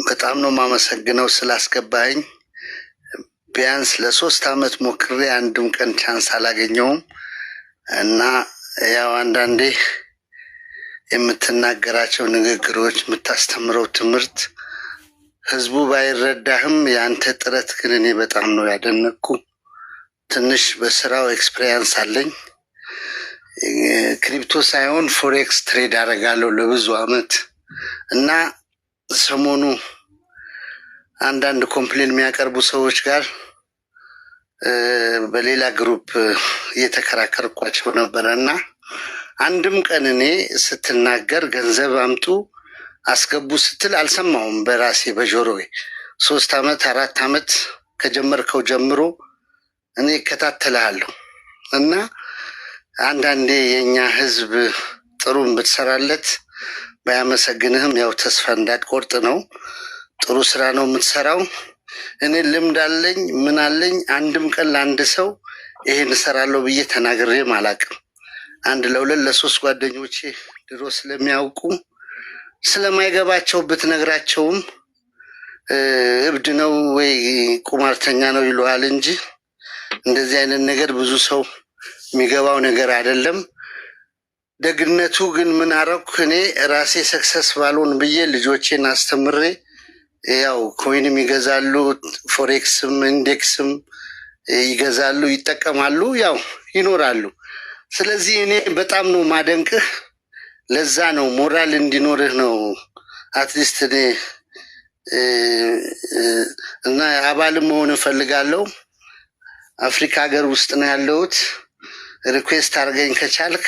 በጣም ነው ማመሰግነው ስላስገባኝ። ቢያንስ ለ3 አመት ሞክሬ አንድም ቀን ቻንስ አላገኘውም እና ያው አንዳንዴ የምትናገራቸው ንግግሮች የምታስተምረው ትምህርት ህዝቡ ባይረዳህም ያንተ ጥረት ግን እኔ በጣም ነው ያደነቅኩ። ትንሽ በስራው ኤክስፒሪየንስ አለኝ። ክሪፕቶ ሳይሆን ፎሬክስ ትሬድ አደርጋለሁ ለብዙ አመት እና ሰሞኑ አንዳንድ ኮምፕሌን የሚያቀርቡ ሰዎች ጋር በሌላ ግሩፕ እየተከራከርኳቸው ነበረ እና አንድም ቀን እኔ ስትናገር ገንዘብ አምጡ አስገቡ ስትል አልሰማሁም። በራሴ በጆሮዬ 3 አመት 4 አመት ከጀመርከው ጀምሮ እኔ እከታተልሃለሁ እና አንዳንዴ የኛ ህዝብ ጥሩም ብትሰራለት ባያመሰግንህም ያው ተስፋ እንዳትቆርጥ ነው። ጥሩ ስራ ነው የምትሰራው። እኔ ልምድ አለኝ ምን አለኝ። አንድም ቀን ለአንድ ሰው ይሄን እሰራለሁ ብዬ ተናግሬም አላውቅም። አንድ ለሁለት ለሶስት ጓደኞቼ ድሮ ስለሚያውቁ ስለማይገባቸው ብትነግራቸውም እብድ ነው ወይ ቁማርተኛ ነው ይሉሃል እንጂ እንደዚህ አይነት ነገር ብዙ ሰው የሚገባው ነገር አይደለም። ደግነቱ ግን ምን አረኩ እኔ ራሴ ሰክሰስ ባልሆን ብዬ ልጆቼን አስተምሬ ያው ኮይንም ይገዛሉ፣ ፎሬክስም ኢንዴክስም ይገዛሉ፣ ይጠቀማሉ፣ ያው ይኖራሉ። ስለዚህ እኔ በጣም ነው ማደንቅህ። ለዛ ነው ሞራል እንዲኖርህ ነው አትሊስት እኔ እና አባልም መሆን እፈልጋለሁ። አፍሪካ ሀገር ውስጥ ነው ያለሁት። ሪኩዌስት አድርገኝ ከቻልክ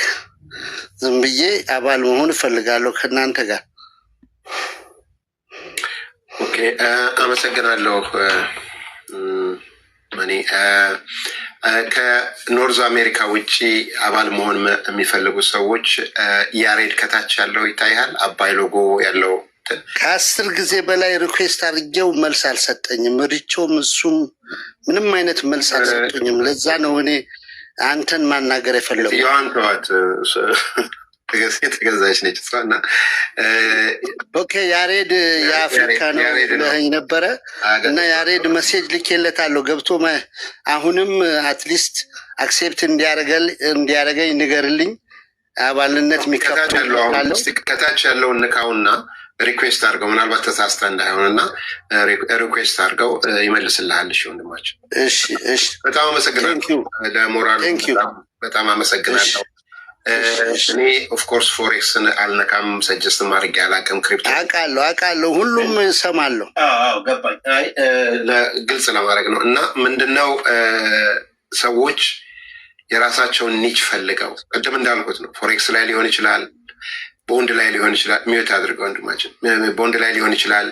ዝም ብዬ አባል መሆን እፈልጋለሁ ከእናንተ ጋር። ኦኬ አመሰግናለሁ። እኔ ከኖርዝ አሜሪካ ውጭ አባል መሆን የሚፈልጉ ሰዎች ያሬድ ከታች ያለው ይታያል፣ አባይ ሎጎ ያለው ከ10 ጊዜ በላይ ሪኩዌስት አድርጌው መልስ አልሰጠኝም። ሪቾም እሱም ምንም አይነት መልስ አልሰጠኝም። ለዛ ነው እኔ አንተን ማናገር የፈለጉ። የዋንተዋት የተገዛች ነች እና ኦኬ ያሬድ የአፍሪካ ነው ብለኸኝ ነበረ እና ያሬድ መሴጅ ልኬለታለሁ ገብቶ አሁንም አትሊስት አክሴፕት እንዲያደርገኝ ንገርልኝ። አባልነት የሚከፍለው ከታች ያለውን ንካውና ሪኩዌስት አድርገው፣ ምናልባት ተሳስተ እንዳይሆን እና ሪኩዌስት አድርገው ይመልስልሃል። እሺ ወንድማችን። እሺ በጣም አመሰግናለሁ። ለሞራል በጣም አመሰግናለሁ። እኔ ኦፍኮርስ ፎሬክስን አልነካም፣ ሰጀስት ማድረግ አላውቅም። ክሪፕቶ አውቃለሁ ሁሉም እሰማለሁ። ገባኝ። ግልጽ ለማድረግ ነው እና ምንድነው ሰዎች የራሳቸውን ኒች ፈልገው ቅድም እንዳልኩት ነው። ፎሬክስ ላይ ሊሆን ይችላል፣ ቦንድ ላይ ሊሆን ይችላል። ሚዩት አድርገው ወንድማችን። ቦንድ ላይ ሊሆን ይችላል፣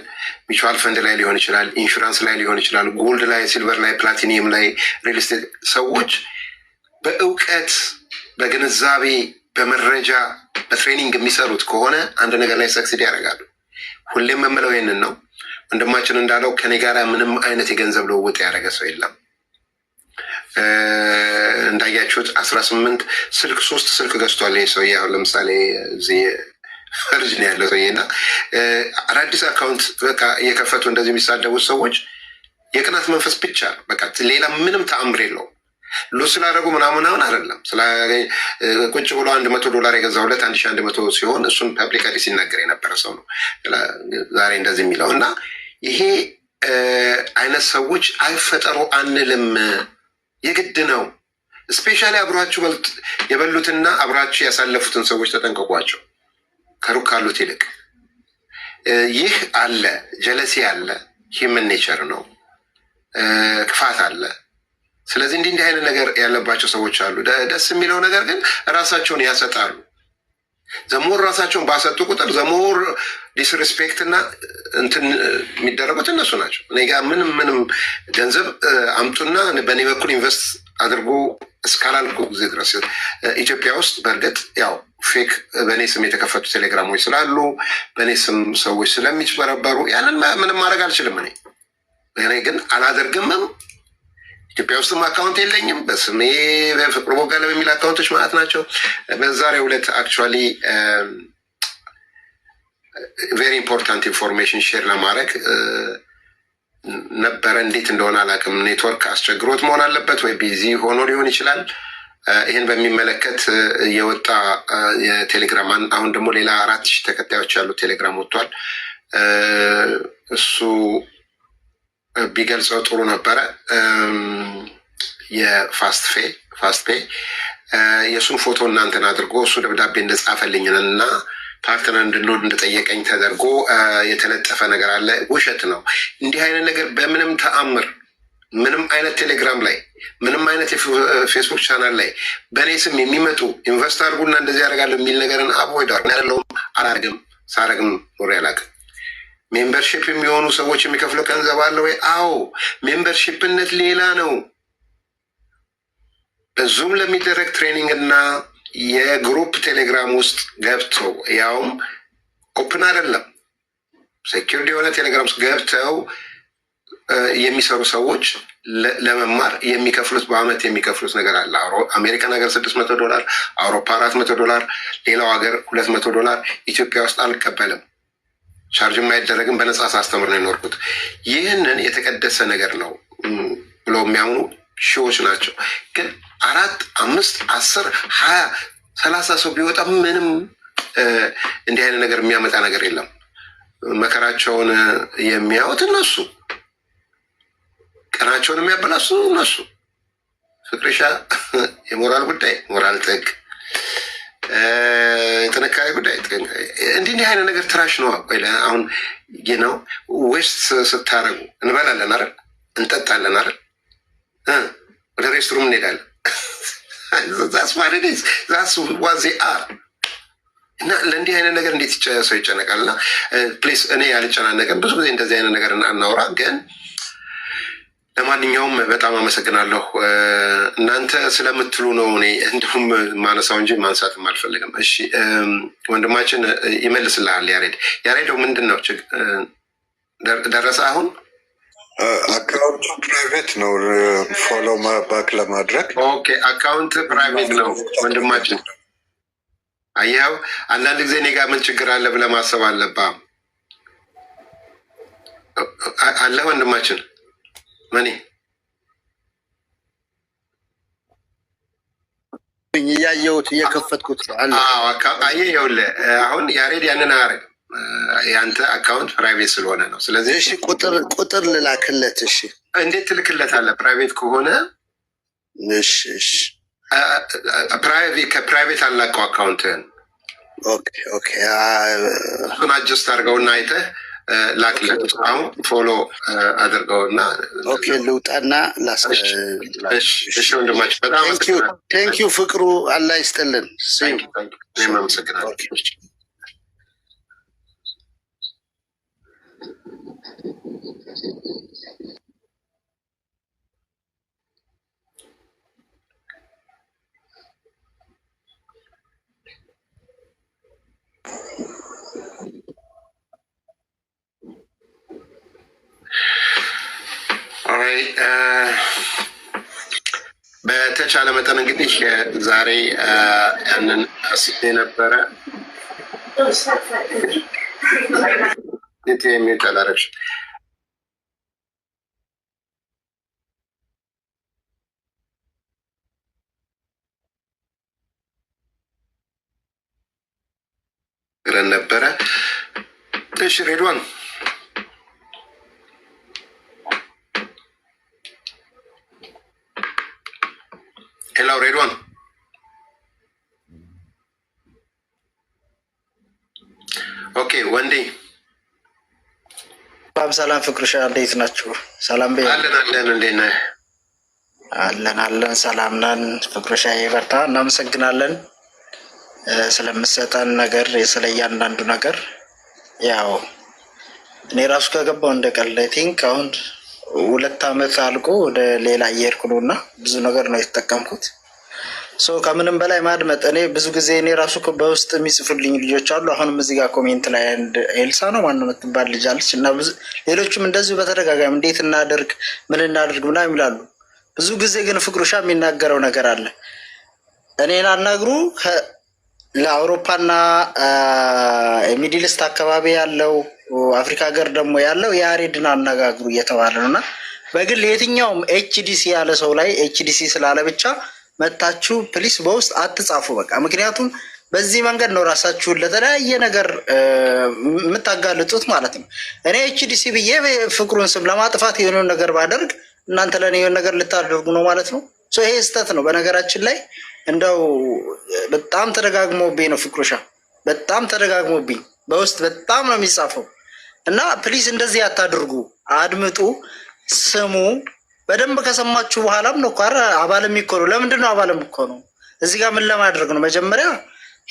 ሚቹዋል ፈንድ ላይ ሊሆን ይችላል፣ ኢንሹራንስ ላይ ሊሆን ይችላል፣ ጎልድ ላይ፣ ሲልቨር ላይ፣ ፕላቲኒየም ላይ፣ ሪል ስቴት። ሰዎች በእውቀት በግንዛቤ በመረጃ በትሬኒንግ የሚሰሩት ከሆነ አንድ ነገር ላይ ሰክሲድ ያደርጋሉ። ሁሌም የምለው ይህንን ነው። ወንድማችን እንዳለው ከኔ ጋር ምንም አይነት የገንዘብ ልውውጥ ያደረገ ሰው የለም። እንዳያችሁት 18 ስልክ 3 ስልክ ገዝቷል ይህ ሰውዬ። አሁን ለምሳሌ እዚህ ፈርጅ ነው ያለው ሰውዬ እና አዳዲስ አካውንት በቃ እየከፈቱ እንደዚህ የሚሳደቡት ሰዎች የቅናት መንፈስ ብቻ ነው። በቃ ሌላ ምንም ተአምር የለውም። ሉስ ስላደረጉ ምናምን አይደለም። ቁጭ ብሎ $100 የገዛሁለት 1100 ሲሆን እሱን ፐብሊካሊ ሲናገር የነበረ ሰው ነው ዛሬ እንደዚህ የሚለው እና ይሄ አይነት ሰዎች አይፈጠሩ አንልም። የግድ ነው። ስፔሻሊ አብሯችሁ የበሉትና አብራችሁ ያሳለፉትን ሰዎች ተጠንቀቋቸው፣ ከሩቅ ካሉት ይልቅ። ይህ አለ፣ ጀለሲ አለ፣ ሂውመን ኔቸር ነው፣ ክፋት አለ። ስለዚህ እንዲህ አይነት ነገር ያለባቸው ሰዎች አሉ። ደስ የሚለው ነገር ግን ራሳቸውን ያሰጣሉ። ዘሞር ራሳቸውን ባሰጡ ቁጥር ዘሞር ዲስሪስፔክት እና እንትን የሚደረጉት እነሱ ናቸው። እኔ ጋር ምንም ገንዘብ አምጡና በእኔ በኩል ኢንቨስት አድርጎ እስካላልኩ ጊዜ ድረስ ኢትዮጵያ ውስጥ በእርግጥ ያው ፌክ በእኔ ስም የተከፈቱ ቴሌግራሞች ስላሉ በእኔ ስም ሰዎች ስለሚጭበረበሩ ያንን ምንም ማድረግ አልችልም። እኔ ግን አላደርግምም። ኢትዮጵያ ውስጥም አካውንት የለኝም። በስሜ በፍቅሩ ቦጋለ በሚል አካውንቶች ማለት ናቸው። በዛሬው ዕለት አክቹዋሊ ቬሪ ኢምፖርታንት ኢንፎርሜሽን ሼር ለማድረግ ነበረ። እንዴት እንደሆነ አላውቅም። ኔትወርክ አስቸግሮት መሆን አለበት ወይ ቢዚ ሆኖ ሊሆን ይችላል። ይህን በሚመለከት የወጣ የቴሌግራም አሁን ደግሞ ሌላ 4,000 ተከታዮች ያሉት ቴሌግራም ወጥቷል። እሱ ቢገልጸው ጥሩ ነበረ። የፋስት ፔይ የእሱን ፎቶ እናንተን አድርጎ እሱ ደብዳቤ እንደጻፈልኝን እና ፓርትነር እንድንሆን እንደጠየቀኝ ተደርጎ የተለጠፈ ነገር አለ። ውሸት ነው። እንዲህ አይነት ነገር በምንም ተአምር ምንም አይነት ቴሌግራም ላይ ምንም አይነት የፌስቡክ ቻናል ላይ በእኔ ስም የሚመጡ ኢንቨስት አድርጉና እንደዚህ ያደርጋለሁ የሚል ነገርን አቮይድ ያለውም አላደርግም። ሳረግም ኖሬ አላውቅም። ሜምበርሺፕ የሚሆኑ ሰዎች የሚከፍለው ገንዘብ አለ ወይ? አዎ። ሜምበርሺፕነት ሌላ ነው። በዙም ለሚደረግ ትሬኒንግ እና የግሩፕ ቴሌግራም ውስጥ ገብተው ያውም ኦፕን አይደለም ሴኪርድ የሆነ ቴሌግራም ውስጥ ገብተው የሚሰሩ ሰዎች ለመማር የሚከፍሉት በአመት የሚከፍሉት ነገር አለ። አሜሪካን ሀገር $600፣ አውሮፓ $400፣ ሌላው ሀገር $200። ኢትዮጵያ ውስጥ አልቀበልም፣ ቻርጅ አይደረግም፣ በነጻ ሳስተምር ነው የኖርኩት። ይህንን የተቀደሰ ነገር ነው ብሎ የሚያምኑ ሺዎች ናቸው። ግን 4፣ 5፣ 10፣ 20፣ 30 ሰው ቢወጣ ምንም እንዲህ አይነት ነገር የሚያመጣ ነገር የለም። መከራቸውን የሚያዩት እነሱ፣ ቀናቸውን የሚያበላሱ እነሱ። ፍቅርሻ የሞራል ጉዳይ ሞራል ጥግ፣ የጥንካሬ ጉዳይ እንዲህ አይነት ነገር ትራሽ ነው። አሁን ነው ዌስት ስታረጉ እንበላለን አይደል? እንጠጣለን አይደል? ወደ ሬስትሩም እንሄዳለን። እና ለእንዲህ አይነት ነገር እንዴት ሰው ይጨነቃል? እና ፕሊስ እኔ ያልጨናነቀን ብዙ ጊዜ እንደዚህ አይነት ነገር እናውራ። ግን ለማንኛውም በጣም አመሰግናለሁ እናንተ ስለምትሉ ነው እኔ እንዲሁም ማነሳው እንጂ ማንሳትም አልፈልግም። እሺ ወንድማችን ይመልስልሃል። ያሬድ ምንድን ነው ደረሰ አሁን? አካውንቱ ፕራይቬት ነው፣ ፎሎ ባክ ለማድረግ። ኦኬ አካውንት ፕራይቬት ነው ወንድማችን። አየኸው፣ አንዳንድ ጊዜ እኔ ጋር ምን ችግር አለ ብለህ ማሰብ አለብህ። አለ ወንድማችን መኒ እያየሁት እየከፈትኩት አለ። አየህ ይኸውልህ፣ አሁን ያሬድ ያንን አያደርግም። የአንተ አካውንት ፕራይቬት ስለሆነ ነው። ስለዚህ እሺ ቁጥር ልላክለት። እሺ እንዴት ትልክለታለህ? ፕራይቬት ከሆነ እሺ ከፕራይቬት አላቀው አካውንትህን። ኦኬ እሱን አጀስት አድርገውና አይተህ ላክለት። አሁን ፎሎ አድርገውና ልውጣና እሺ ወንድማችን በጣም ቴንኪዩ ፍቅሩ አላህ ይስጥልን። እኔም አመሰግናለሁ። በተቻለ መጠን እንግዲህ ዛሬ ያንን አስቤ ነበረ የሚጠላረች ግረን ነበረ። እሺ ሬድዋን ሄሎ ሬድዋን ኦኬ ወንዴ ሰላም ፍቅርሻ እንዴት ናችሁ? ሰላም በይ። አለን እንዴት ነህ? አለን ሰላም ነን። ፍቅርሻ ይበርታ። እናመሰግናለን ስለምሰጠን ነገር ስለ እያንዳንዱ ነገር። ያው እኔ ራሱ ከገባው እንደቀለ ቲንክ አሁን 2 ዓመት አልቆ ወደ ሌላ እየሄድኩ ነው እና ብዙ ነገር ነው የተጠቀምኩት። ከምንም በላይ ማድመጥ እኔ ብዙ ጊዜ እኔ ራሱ በውስጥ የሚጽፉልኝ ልጆች አሉ። አሁንም እዚህ ጋር ኮሜንት ላይ ኤልሳ ነው ማነው የምትባል ልጅ አለች እና ሌሎችም እንደዚሁ በተደጋጋሚ እንዴት እናደርግ ምን እናደርግ ምናምን ይላሉ። ብዙ ጊዜ ግን ፍቅሩሻ የሚናገረው ነገር አለ። እኔን አናግሩ ለአውሮፓና ሚድልስት አካባቢ ያለው አፍሪካ ሀገር ደግሞ ያለው የያሬድን አነጋግሩ እየተባለ ነው። እና በግል የትኛውም ኤችዲሲ ያለ ሰው ላይ ኤችዲሲ ስላለ ብቻ መታችሁ ፕሊስ በውስጥ አትጻፉ። በቃ ምክንያቱም በዚህ መንገድ ነው ራሳችሁን ለተለያየ ነገር የምታጋልጡት ማለት ነው። እኔ ኤችዲሲ ብዬ ፍቅሩን ስም ለማጥፋት የሆነውን ነገር ባደርግ እናንተ ለእኔ የሆነ ነገር ልታደርጉ ነው ማለት ነው። ይሄ ስህተት ነው። በነገራችን ላይ እንደው በጣም ተደጋግሞብኝ ነው ፍቅሩሻ፣ በጣም ተደጋግሞብኝ በውስጥ በጣም ነው የሚጻፈው። እና ፕሊስ እንደዚህ አታድርጉ። አድምጡ፣ ስሙ። በደንብ ከሰማችሁ በኋላም ነው እኮ አባል የሚኮኑ። ለምንድን ነው አባል የሚኮኑ? እዚህ ጋር ምን ለማድረግ ነው? መጀመሪያ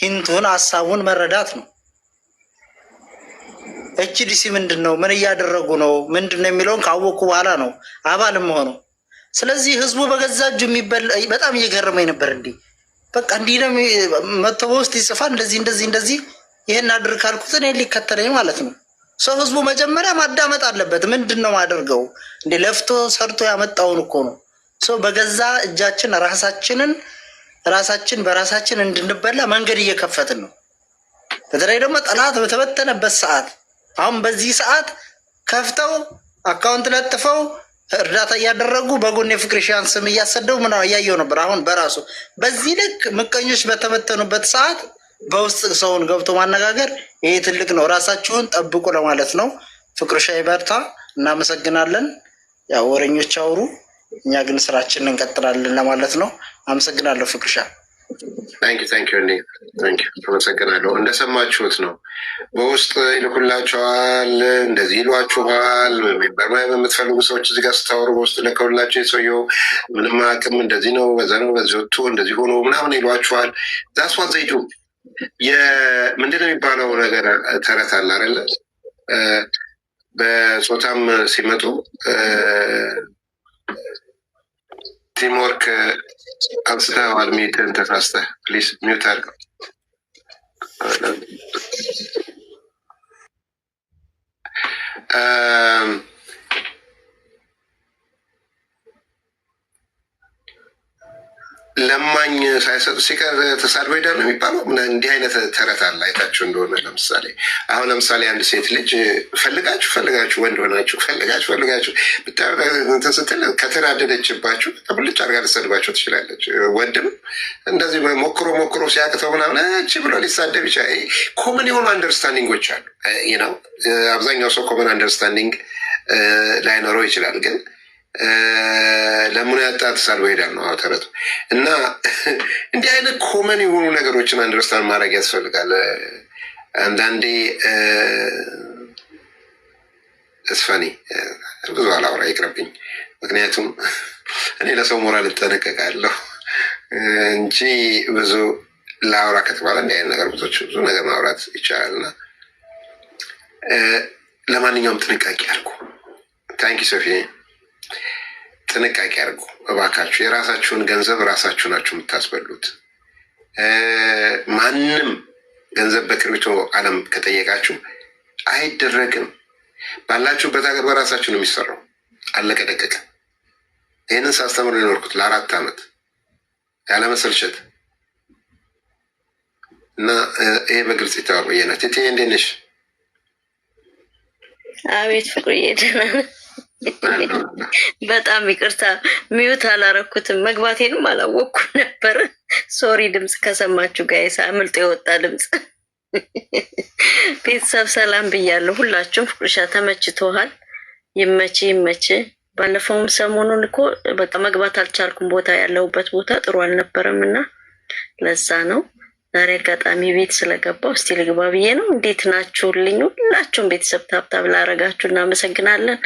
ሂንቱን ሀሳቡን መረዳት ነው። ኤችዲሲ ምንድን ነው? ምን እያደረጉ ነው? ምንድን ነው የሚለውን ካወቁ በኋላ ነው አባልም ሆነው። ስለዚህ ህዝቡ በገዛ እጁ የሚበላ በጣም እየገረመኝ ነበር። እንዲህ በቃ እንዲህ ነው መጥቶ በውስጥ ይጽፋል። እንደዚህ ይህን አድርግ ካልኩት እኔ ሊከተለኝ ማለት ነው። ሰው ህዝቡ መጀመሪያ ማዳመጥ አለበት። ምንድን ነው ማደርገው? እንደ ለፍቶ ሰርቶ ያመጣውን እኮ ነው። ሰው በገዛ እጃችን ራሳችን በራሳችን እንድንበላ መንገድ እየከፈትን ነው። በተለይ ደግሞ ጠላት በተበተነበት ሰዓት፣ አሁን በዚህ ሰዓት ከፍተው አካውንት ለጥፈው እርዳታ እያደረጉ በጎን የፍቅርሻን ስም እያሰደው ምናምን እያየው ነበር። አሁን በራሱ በዚህ ልክ ምቀኞች በተበተኑበት ሰዓት በውስጥ ሰውን ገብቶ ማነጋገር ይሄ ትልቅ ነው። ራሳችሁን ጠብቁ ለማለት ነው። ፍቅርሻ ይበርታ። እናመሰግናለን። ያው ወረኞች አውሩ፣ እኛ ግን ስራችንን እንቀጥላለን ለማለት ነው። አመሰግናለሁ ፍቅርሻ። ታንኪ አመሰግናለሁ። እንደሰማችሁት ነው። በውስጥ ይልኩላቸዋል፣ እንደዚህ ይሏችኋል። በምትፈልጉ ሰዎች እዚህ ጋር ስታወሩ በውስጥ ልከውላቸው የሰውየው ምንም አቅም እንደዚህ ነው በዛ ነው በዚህ ወጥቶ እንደዚህ ሆኖ ምናምን ይሏችኋል። ዛስዋን ዘይጁ ምንድን ነው የሚባለው ነገር ተረት አለ አይደለ? በጾታም ሲመጡ ቲምወርክ አንስተዋል። ሚትን ተሳስተህ ፕሊዝ ሚውት አድርገው። ለማኝ ሳይሰጡ ሲቀር ተሳድቦ ሄዳል ነው የሚባለው። እንዲህ አይነት ተረት አለ። አይታችሁ እንደሆነ ለምሳሌ አንድ ሴት ልጅ ፈልጋችሁ ወንድ ሆናችሁ ፈልጋችሁ እንትን ስትል ከተናደደችባችሁ ብልጭ አድርጋ ልትሰድባችሁ ትችላለች። ወንድም እንደዚህ ሞክሮ ሲያቅተው ምናምን እቺ ብሎ ሊሳደብ ይችላል። ኮመን የሆኑ አንደርስታንዲንጎች አሉ ነው። አብዛኛው ሰው ኮመን አንደርስታንዲንግ ላይኖረው ይችላል ግን ለምን ያጣ ተሳልቦ ሄዳል ነው ተረቱ። እና እንዲህ አይነት ኮመን የሆኑ ነገሮችን አንደርስታንድ ማድረግ ያስፈልጋል። አንዳንዴ እስፈኒ ብዙ አላውራ ይቅርብኝ። ምክንያቱም እኔ ለሰው ሞራል እጠነቀቃለሁ እንጂ ብዙ ላውራ ከተባለ እንዲህ አይነት ነገር ብዙ ነገር ማውራት ይቻላል። እና ለማንኛውም ጥንቃቄ አድርጉ። ታንኪ ሶፊ ጥንቃቄ አድርጉ እባካችሁ። የራሳችሁን ገንዘብ ራሳችሁ ናችሁ የምታስበሉት። ማንም ገንዘብ በክሪፕቶ ዓለም ከጠየቃችሁ አይደረግም። ባላችሁበት ሀገር በራሳችሁ ነው የሚሰራው። አለቀ ደቀቀ። ይህንን ሳስተምር የኖርኩት ለ4 ዓመት ያለመሰልቸት እና ይሄ በግልጽ ይታወቅ ናት። ቴቴ እንዴት ነሽ? አቤት ፍቅርዬ ደህና ነህ? በጣም ይቅርታ ሚዩት አላረኩትም። መግባቴንም አላወቅኩም ነበር። ሶሪ። ድምፅ ከሰማችሁ ጋይስ አምልጦ የወጣ ድምፅ። ቤተሰብ ሰላም ብያለሁ ሁላችሁም። ፍቅርሻ ተመችቶሃል? ይመች። ባለፈውም ሰሞኑን እኮ በቃ መግባት አልቻልኩም። ቦታ ያለሁበት ቦታ ጥሩ አልነበረም እና ለዛ ነው ዛሬ አጋጣሚ ቤት ስለገባው እስቲ ልግባ ብዬ ነው። እንዴት ናችሁልኝ? ሁላችሁም ቤተሰብ ታብታብ ላረጋችሁ እናመሰግናለን።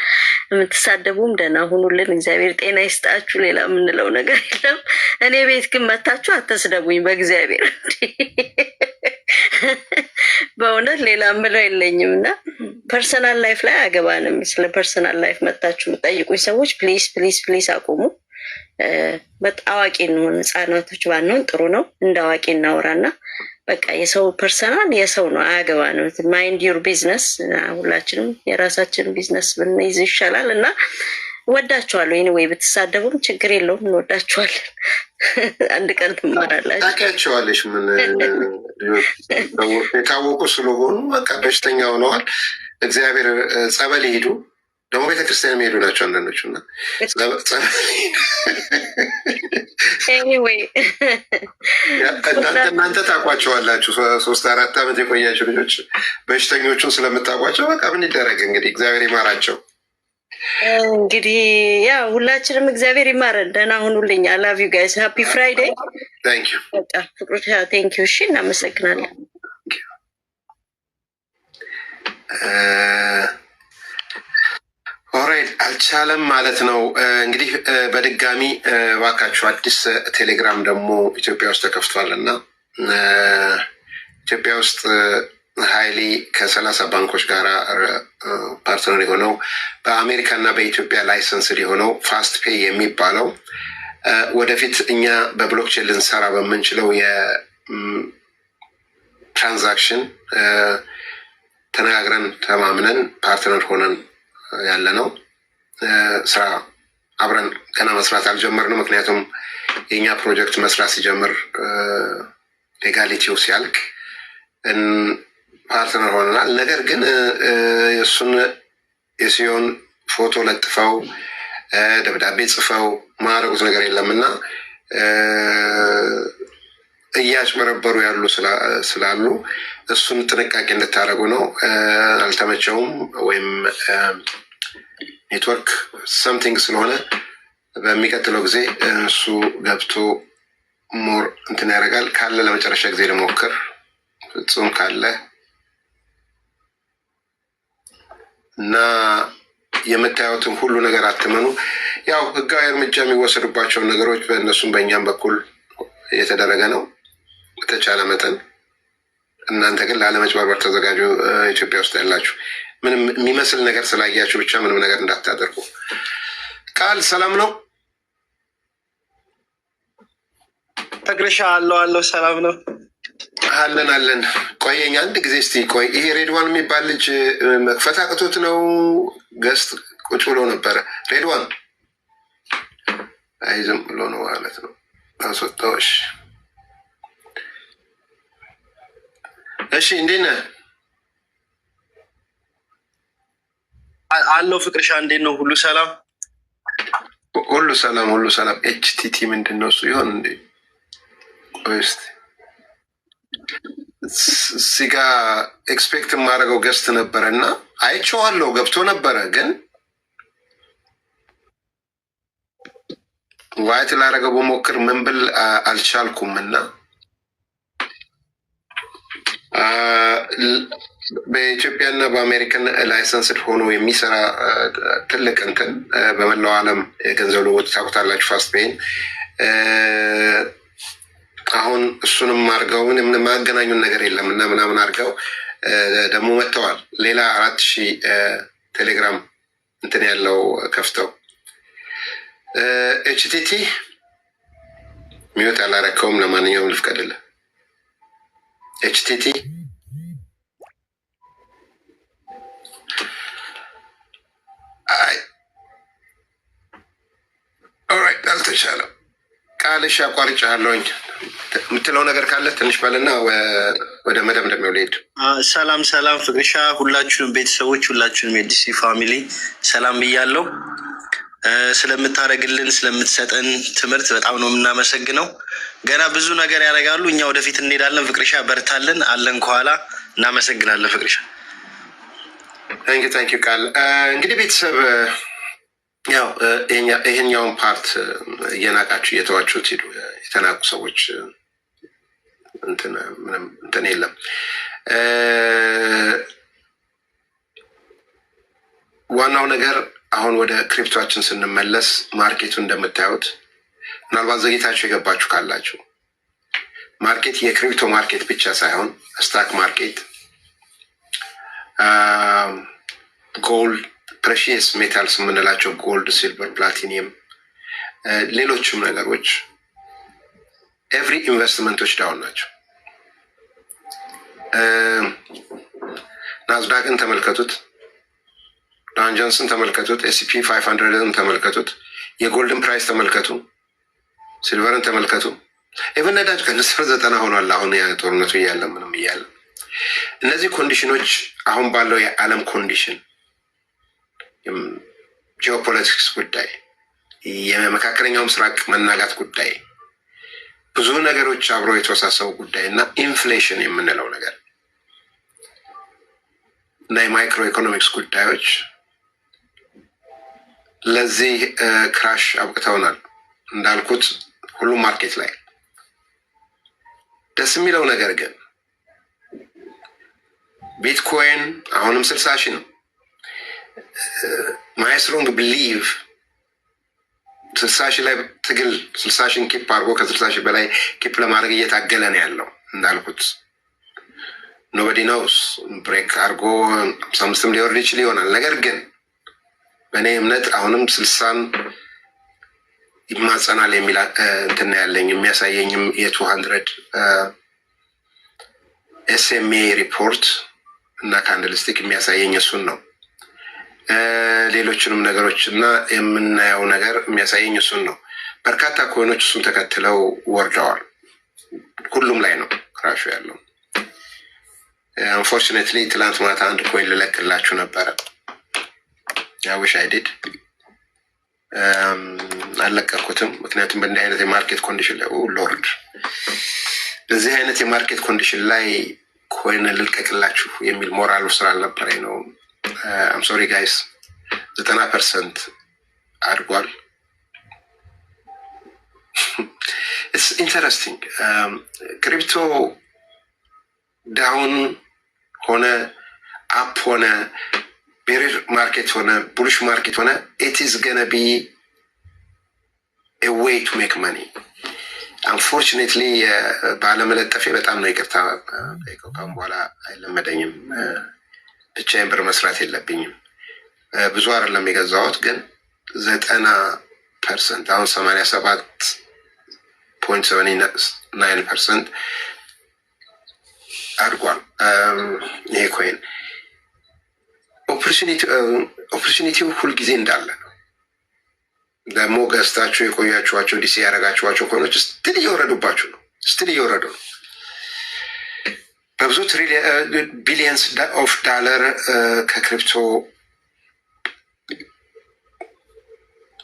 የምትሳደቡም ደህና ሁኑልን። እግዚአብሔር ጤና ይስጣችሁ። ሌላ የምንለው ነገር የለም። እኔ ቤት ግን መታችሁ አተስደቡኝ በእግዚአብሔር። በእውነት ሌላ ምለው የለኝም እና ፐርሰናል ላይፍ ላይ አገባንም። ስለ ፐርሰናል ላይፍ መታችሁ የምጠይቁኝ ሰዎች ፕሊዝ አቁሙ። አዋቂ እንሆን። ህጻናቶች ባንሆን ጥሩ ነው። እንደ አዋቂ እናውራና በቃ የሰው ፐርሰናል የሰው ነው፣ አያገባንም። ማይንድ ዩር ቢዝነስ። ሁላችንም የራሳችን ቢዝነስ ብንይዝ ይሻላል እና ወዳችኋለሁ። ይህን ወይ ብትሳደቡም ችግር የለውም፣ እንወዳችኋለን። አንድ ቀን ትማራላችሁ። ታውቂያቸዋለሽ። ምን የታወቁ ስለሆኑ በቃ በሽተኛ ሆነዋል። እግዚአብሔር ጸበል ይሄዱ ደግሞ ቤተክርስቲያን የሚሄዱ ናቸው አንዳንዶቹ እና እናንተ ታውቋቸዋላችሁ። 3-4 ዓመት የቆያቸው ልጆች በሽተኞቹን ስለምታውቋቸው በቃ ምን ይደረግ እንግዲህ እግዚአብሔር ይማራቸው። እንግዲህ ያው ሁላችንም እግዚአብሔር ይማረን። ደህና ሁኑልኝ። አይ ላቭ ዩ ጋይስ። ሃፒ ፍራይዴይ። ፍቅሮች ቴንክ ዩ። እሺ እናመሰግናለን። ኦራይት አልቻለም ማለት ነው። እንግዲህ በድጋሚ እባካችሁ አዲስ ቴሌግራም ደግሞ ኢትዮጵያ ውስጥ ተከፍቷል እና ኢትዮጵያ ውስጥ ሀይሌ ከ30 ባንኮች ጋር ፓርትነር የሆነው በአሜሪካ እና በኢትዮጵያ ላይሰንስድ የሆነው ፋስት ፔይ የሚባለው ወደፊት እኛ በብሎክቼን ልንሰራ በምንችለው የትራንዛክሽን ተነጋግረን ተማምነን ፓርትነር ሆነን ያለ ነው። ስራ አብረን ገና መስራት አልጀመርንም። ምክንያቱም የእኛ ፕሮጀክት መስራት ሲጀምር ሌጋሊቲው ሲያልቅ ፓርትነር ሆነናል። ነገር ግን እሱን የሲዮን ፎቶ ለጥፈው ደብዳቤ ጽፈው ማረጉት ነገር የለም እና እያጭበረበሩ ያሉ ስላሉ እሱን ጥንቃቄ እንድታደርጉ ነው። አልተመቸውም ወይም ኔትወርክ ሰምቲንግ ስለሆነ በሚቀጥለው ጊዜ እሱ ገብቶ ሞር እንትን ያደርጋል። ካለ ለመጨረሻ ጊዜ ልሞክር። ፍጹም ካለ እና የምታዩትን ሁሉ ነገር አትመኑ። ያው ህጋዊ እርምጃ የሚወሰዱባቸውን ነገሮች በእነሱም በእኛም በኩል እየተደረገ ነው በተቻለ መጠን። እናንተ ግን ላለመጭበርበር ተዘጋጁ። ኢትዮጵያ ውስጥ ያላችሁ ምንም የሚመስል ነገር ስላያችሁ ብቻ ምንም ነገር እንዳታደርጉ። ቃል ሰላም ነው። ተግርሻ አለው ሰላም ነው። አለን ቆየኝ አንድ ጊዜ እስቲ ቆይ። ይሄ ሬድዋን የሚባል ልጅ መክፈት አቅቶት ነው ገስት ቁጭ ብሎ ነበረ። ሬድዋን አይ ዝም ብሎ ነው ማለት ነው አስወጣዎች። እሺ እንዴት ነህ? አለው ፍቅርሻ እንዴት ነው? ሁሉ ሰላም ሁሉ ሰላም። ኤችቲቲ ምንድን ነው እሱ ይሆን እንዴ? እስቲ እዚህ ጋ ኤክስፔክት የማደርገው ገስት ነበረ እና አይቼዋለሁ ገብቶ ነበረ፣ ግን ዋይት ላደረገው በሞክር ምን ብል አልቻልኩም እና በኢትዮጵያና በአሜሪካን ላይሰንስድ ሆኖ የሚሰራ ትልቅ እንትን በመላው ዓለም የገንዘብ ልውውጥ ታውቁታላችሁ። ፋስት ፔይን አሁን እሱንም አድርገው ምንም ማገናኙን ነገር የለም እና ምናምን አድርገው ደግሞ መጥተዋል። ሌላ 4000 ቴሌግራም እንትን ያለው ከፍተው ኤችቲቲ ሚዩት አላረከውም። ለማንኛውም ልፍቀድልህ ኤችቲቲ ኦራይት አልተቻለም። ቃልሽ አቋርጬሃለሁኝ። የምትለው ነገር ካለ ትንሽ በልና ወደ መደምደሚያው ልሄድ። ሰላም ፍቅርሻ፣ ሁላችሁንም ቤተሰቦች፣ ሁላችሁንም የዲሲ ፋሚሊ ሰላም ብያለሁ። ስለምታደርግልን ስለምትሰጠን ትምህርት በጣም ነው የምናመሰግነው። ገና ብዙ ነገር ያደርጋሉ፣ እኛ ወደፊት እንሄዳለን። ፍቅርሻ በርታልን፣ አለን ከኋላ። እናመሰግናለን ፍቅርሻ። ታንኪ ቃል። እንግዲህ ቤተሰብ ያው ይሄኛውን ፓርት እየናቃችሁ እየተዋችሁት ሂዱ። የተናቁ ሰዎች እንትን የለም። ዋናው ነገር አሁን ወደ ክሪፕቶችን ስንመለስ ማርኬቱ እንደምታዩት ምናልባት ዘግይታችሁ የገባችሁ ካላችሁ ማርኬት የክሪፕቶ ማርኬት ብቻ ሳይሆን ስታክ ማርኬት፣ ጎልድ፣ ፕሬሺየስ ሜታልስ የምንላቸው ጎልድ፣ ሲልቨር፣ ፕላቲኒየም፣ ሌሎችም ነገሮች ኤቭሪ ኢንቨስትመንቶች ዳውን ናቸው። ናዝዳቅን ተመልከቱት፣ ዳውን ጆንስን ተመልከቱት፣ ኤስፒ 500ን ተመልከቱት፣ የጎልድን ፕራይስ ተመልከቱ። ሲልቨርን ተመልከቱ። ኢቨን ነዳጅ ከንስር 90 ሆኗል። አሁን ጦርነቱ እያለ ምንም እያለ እነዚህ ኮንዲሽኖች አሁን ባለው የዓለም ኮንዲሽን ጂኦፖለቲክስ ጉዳይ፣ የመካከለኛው ምስራቅ መናጋት ጉዳይ፣ ብዙ ነገሮች አብረው የተወሳሰቡ ጉዳይ እና ኢንፍሌሽን የምንለው ነገር እና የማይክሮ ኢኮኖሚክስ ጉዳዮች ለዚህ ክራሽ አብቅተውናል። እንዳልኩት ሁሉም ማርኬት ላይ ደስ የሚለው ነገር ግን ቢትኮይን አሁንም 60 ሺህ ነው። ማይ ስትሮንግ ብሊቭ 60 ሺህ ላይ ትግል 60 ሺህን ኪፕ አድርጎ ከ60 ሺህ በላይ ኪፕ ለማድረግ እየታገለ ነው ያለው። እንዳልኩት ኖበዲ ኖውስ ብሬክ አድርጎ 55ም ሊወርድ ይችል ይሆናል። ነገር ግን በእኔ እምነት አሁንም 60ን ይማጸናል የሚል እንትን ያለኝ የሚያሳየኝም የ200 SMA ሪፖርት እና ካንድልስቲክ የሚያሳየኝ እሱን ነው። ሌሎችንም ነገሮች እና የምናየው ነገር የሚያሳየኝ እሱን ነው። በርካታ ኮይኖች እሱን ተከትለው ወርደዋል። ሁሉም ላይ ነው ክራሹ ያለው። አንፎርቹኔትሊ ትላንት ማታ አንድ ኮይን ልለቅላችሁ ነበረ። ያውሽ አይዲድ አልለቀኩትም። ምክንያቱም በእንዲህ አይነት የማርኬት ኮንዲሽን ላይ ሎርድ በዚህ አይነት የማርኬት ኮንዲሽን ላይ ኮይን ልልቀቅላችሁ የሚል ሞራሉ ስላልነበረኝ ነው። አም ሶሪ ጋይስ 90% አድጓል። ኢትስ ኢንተረስቲንግ። ክሪፕቶ ዳውን ሆነ አፕ ሆነ ቤሪር ማርኬት ሆነ ቡሊሽ ማርኬት ሆነ ኢት ኢዝ ገነ ቢ ኤ ዌይ ቱ ሜክ መኒ። አንፎርቹኔትሊ ባለመለጠፌ በጣም ነው ይቅርታ ጠይቀው። ካሁን በኋላ አይለመደኝም። ብቻዬን ብር መስራት የለብኝም። ብዙ አይደለም የገዛሁት፣ ግን 90% አሁን 87.79% አድጓል። ይሄ ኮይን ኦፖርቹኒቲው ሁልጊዜ እንዳለ ነው። ደግሞ ገዝታችሁ የቆያችኋቸው ዲሲ ያደረጋችኋቸው ኮይኖች ስትል እየወረዱባችሁ ነው። ስትል እየወረዱ ነው። በብዙ ቢሊየንስ ኦፍ ዳለር ከክሪፕቶ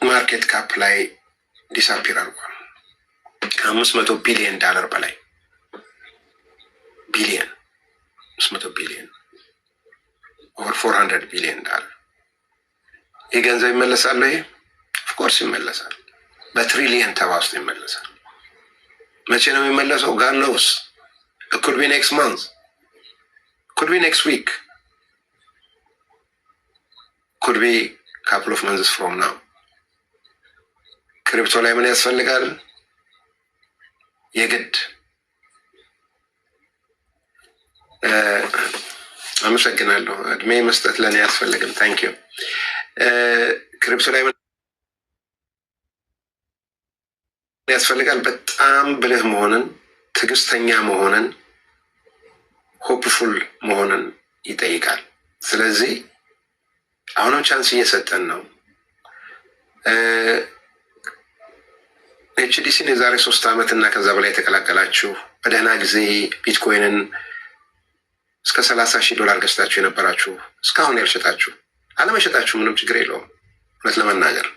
ማርኬት ካፕ ላይ ዲሳፒር አድርጓል። ከ500 ቢሊየን ዳለር በላይ ቢሊየን 500 ቢሊየን ኦቨር 400 ቢሊየን ዳለር። ይህ ገንዘብ ይመለሳል። ይሄ ኦፍኮርስ ይመለሳል። በትሪሊየን ተባዝቶ ይመለሳል። መቼ ነው የሚመለሰው? ጋድ ኖውስ። It could be next month. Could be next week. Could be a couple of months from now. ክሪፕቶ ላይ ምን ያስፈልጋል? የግድ አመሰግናለሁ። እድሜ መስጠት ለእኔ አያስፈልግም። ታንክ ዩ። ክሪፕቶ ላይ ምን ያስፈልጋል? በጣም ብልህ መሆንን፣ ትዕግስተኛ መሆንን፣ ሆፕፉል መሆንን ይጠይቃል። ስለዚህ አሁንም ቻንስ እየሰጠን ነው። ኤችዲሲን የዛሬ 3 ዓመት እና ከዛ በላይ የተቀላቀላችሁ በደህና ጊዜ ቢትኮይንን እስከ $30,000 ገዝታችሁ የነበራችሁ እስካሁን ያልሸጣችሁ፣ አለመሸጣችሁ ምንም ችግር የለውም። እውነት ለመናገር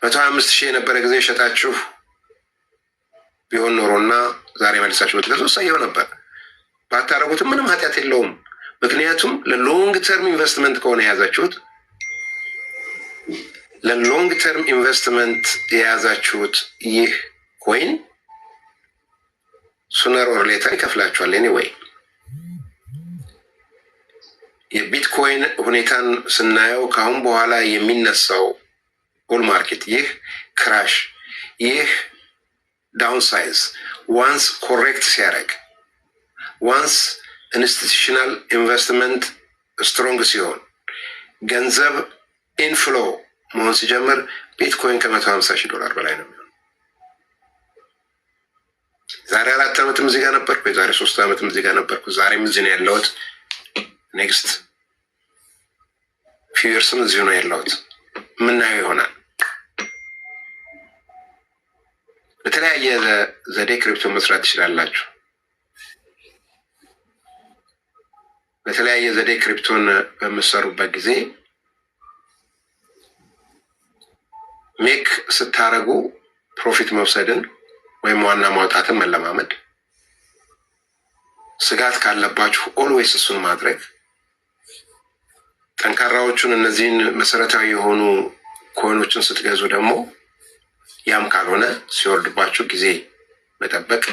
125,000 የነበረ ጊዜ የሸጣችሁ ቢሆን ኖሮና ዛሬ መልሳችሁ ብትገዙ ሰየው ነበር። ባታረጉትም ምንም ኃጢአት የለውም። ምክንያቱም ለሎንግ ተርም ኢንቨስትመንት ከሆነ የያዛችሁት ለሎንግ ተርም ኢንቨስትመንት የያዛችሁት ይህ ኮይን ሱነር ኦር ሌተር ይከፍላችኋል። ኤኒዌይ የቢትኮይን ሁኔታን ስናየው ከአሁን በኋላ የሚነሳው ቡል ማርኬት፣ ይህ ክራሽ፣ ይህ ዳውንሳይዝ ዋንስ ኮሬክት ሲያደርግ፣ ዋንስ ኢንስቲቱሽናል ኢንቨስትመንት ስትሮንግ ሲሆን፣ ገንዘብ ኢንፍሎ መሆን ሲጀምር ቢትኮይን $150,000 በላይ ነው የሚሆነው። ዛሬ 4 ዓመትም እዚህ ጋር ነበርኩ፣ የዛሬ 3 ዓመትም እዚህ ጋር ነበርኩ፣ ዛሬም እዚህ ነው ያለሁት። ኔክስት ፊው ይርስም እዚሁ ነው ያለሁት። የምናየው ይሆናል። በተለያየ ዘዴ ክሪፕቶ መስራት ትችላላችሁ። በተለያየ ዘዴ ክሪፕቶን በምትሰሩበት ጊዜ ሜክ ስታረጉ ፕሮፊት መውሰድን ወይም ዋና ማውጣትን መለማመድ፣ ስጋት ካለባችሁ ኦልዌይስ እሱን ማድረግ፣ ጠንካራዎቹን እነዚህን መሰረታዊ የሆኑ ኮይኖችን ስትገዙ ደግሞ ያም ካልሆነ ሲወርድባችሁ ጊዜ መጠበቅ፣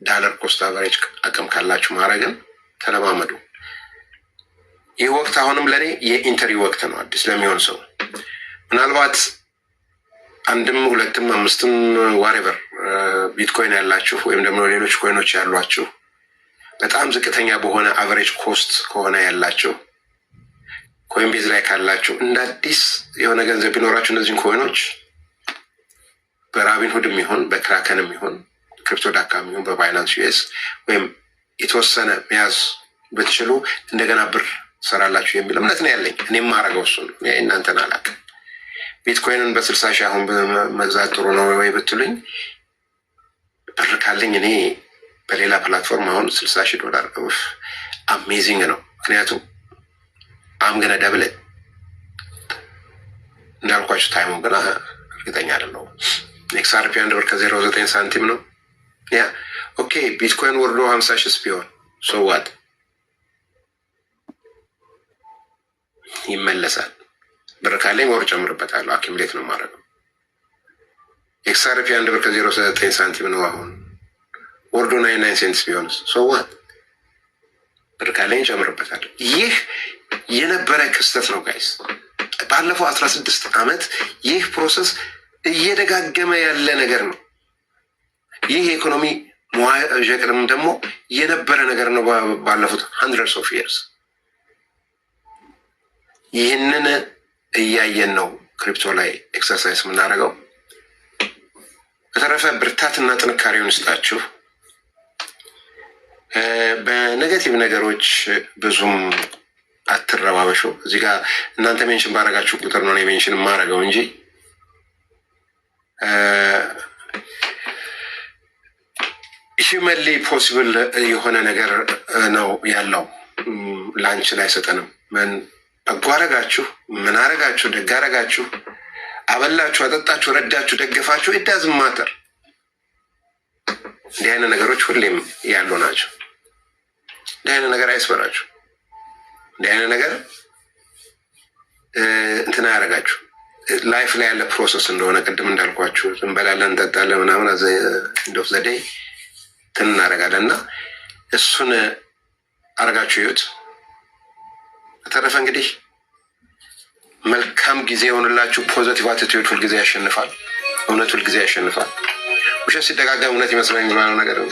ዳለር ኮስት አቨሬጅ አቅም ካላችሁ ማድረግን ተለማመዱ። ይህ ወቅት አሁንም ለእኔ የኢንተሪ ወቅት ነው። አዲስ ለሚሆን ሰው ምናልባት አንድም ሁለትም አምስትም ዋሬቨር ቢትኮይን ያላችሁ ወይም ደግሞ ሌሎች ኮይኖች ያሏችሁ በጣም ዝቅተኛ በሆነ አቨሬጅ ኮስት ከሆነ ያላችሁ ኮይን ቤዝ ላይ ካላችሁ እንደ አዲስ የሆነ ገንዘብ ቢኖራችሁ እነዚህን ኮይኖች በራቢን ሁድም ይሁን በክራከንም ይሁን ክሪፕቶ ዳካም ይሁን በባይናንስ ዩኤስ ወይም የተወሰነ መያዝ ብትችሉ እንደገና ብር ሰራላችሁ የሚል እምነት ነው ያለኝ። እኔም ማረገው እሱ ነው። እናንተን አላውቅም። ቢትኮይንን በ60 ሺህ አሁን መግዛት ጥሩ ነው ወይ ብትሉኝ ብር ካለኝ እኔ በሌላ ፕላትፎርም አሁን $60,000 አሜዚንግ ነው። ምክንያቱም አምገነ ደብል እንዳልኳችሁ ታይሙን ግን እርግጠኛ አይደለሁም። ኤክስአርፒ 1 ብር ከ09 ሳንቲም ነው። ያ ኦኬ ቢትኮይን ወርዶ 50 ሺህ ቢሆን ሶ ዋት ይመለሳል። ብር ካለኝ ወር ጨምርበታለሁ። አኪሙሌት ነው ማድረገው። ኤክስአርፒ 1 ብር ከ09 ሳንቲም ነው አሁን ወርዶ 99 ሴንትስ ቢሆንስ ሶ ዋት ብር ካለኝ ጨምርበታለሁ። ይህ የነበረ ክስተት ነው ጋይስ። ባለፈው 16 ዓመት ይህ ፕሮሰስ እየደጋገመ ያለ ነገር ነው። ይህ የኢኮኖሚ መዋዠቅም ደግሞ የነበረ ነገር ነው ባለፉት hundreds of years። ይህንን እያየን ነው ክሪፕቶ ላይ ኤክሰርሳይዝ የምናደርገው። በተረፈ ብርታትና ጥንካሬውን ስጣችሁ። በኔጌቲቭ ነገሮች ብዙም አትረባበሹ። እዚህ ጋር እናንተ ሜንሽን ባረጋችሁ ቁጥር ነው ሜንሽን የማረገው እንጂ ሂውመንሊ ፖሲብል የሆነ ነገር ነው ያለው። ላንች ላይ ሰጠንም ምን አጓረጋችሁ፣ ምን አረጋችሁ፣ ደግ አረጋችሁ፣ አበላችሁ፣ አጠጣችሁ፣ ረዳችሁ፣ ደገፋችሁ ኢዳዝም ማተር። እንዲህ አይነት ነገሮች ሁሌም ያሉ ናቸው። እንዲህ አይነት ነገር አይስበራችሁ። እንዲህ አይነት ነገር እንትና ያደረጋችሁ ላይፍ ላይ ያለ ፕሮሰስ እንደሆነ ቅድም እንዳልኳችሁ እንበላለን፣ እንጠጣለን፣ ምናምን እንደው ዘዴ እንትን እናደርጋለን እና እሱን አረጋችሁ ይዩት። በተረፈ እንግዲህ መልካም ጊዜ የሆንላችሁ። ፖዘቲቭ አቲቲዩድ ሁልጊዜ ያሸንፋል። እውነት ሁልጊዜ ያሸንፋል። ውሸት ሲደጋገም እውነት ይመስለኝ የሚባለው ነገር ነው።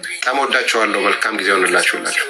በጣም ወዳችኋለሁ። መልካም ጊዜ የሆንላችሁላችሁ።